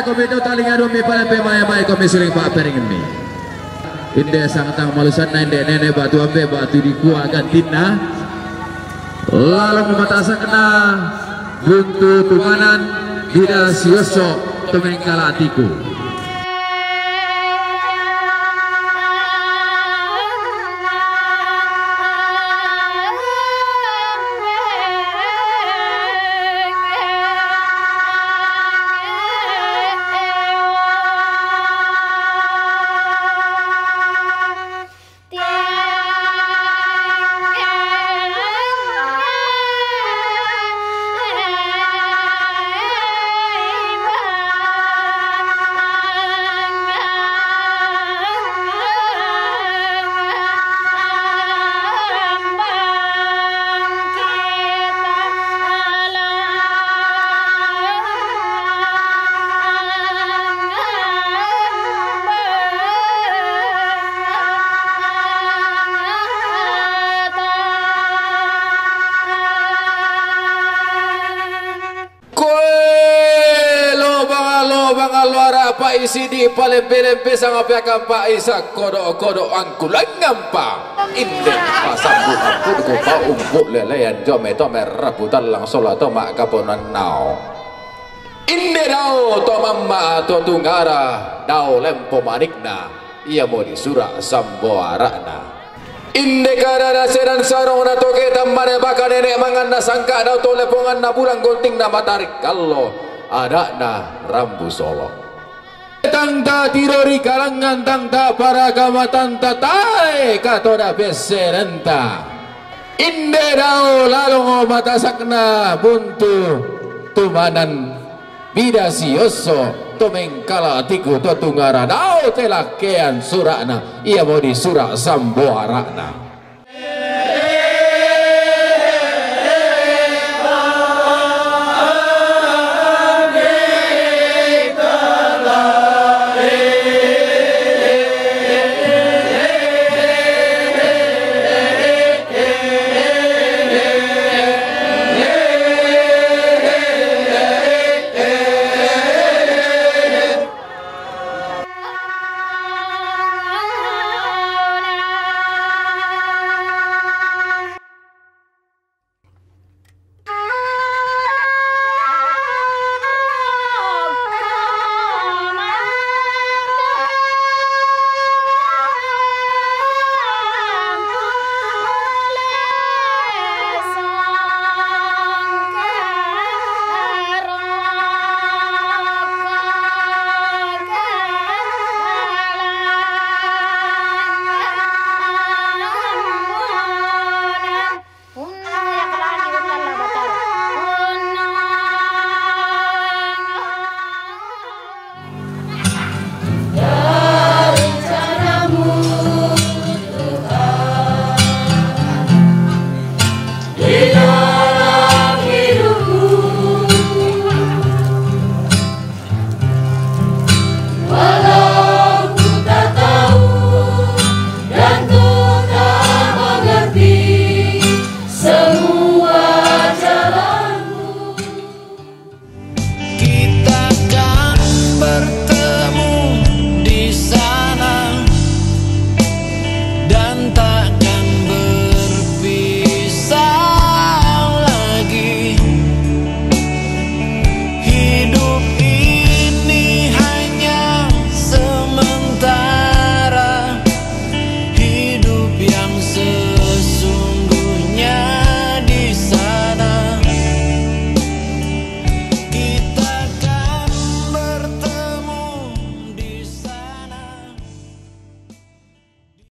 komito taling adu mi pala pemaya mai komisuling pak peringen mi. Inde sangatang malusan inde nene batu ambe batu di kuah gantina. Lalu mematasa kena buntu tumanan bida sioso temengkala atiku. Pak isi di palempe-lempe sama pihak Pak Isa kodok-kodok angkulan ngampa indek pasambut ampun kupa umpuk lelean jome to merabutan langsung atau mak kaponan nao indek dao to mamma to tunggara dao lempo manikna ia mau disura samboarakna indek karana sedan sarong na toke tambane baka nenek mangan na sangka dao to lepongan na bulan gonting na matarik kallo ada na rambu solo tangta tirori kalangan tangta para kamatan tatai katoda beserenta inde dao lalu matasakna buntu tumanan bida sioso tomengkala tiku to tunggara dao telakean surakna ia mau disurak samboarakna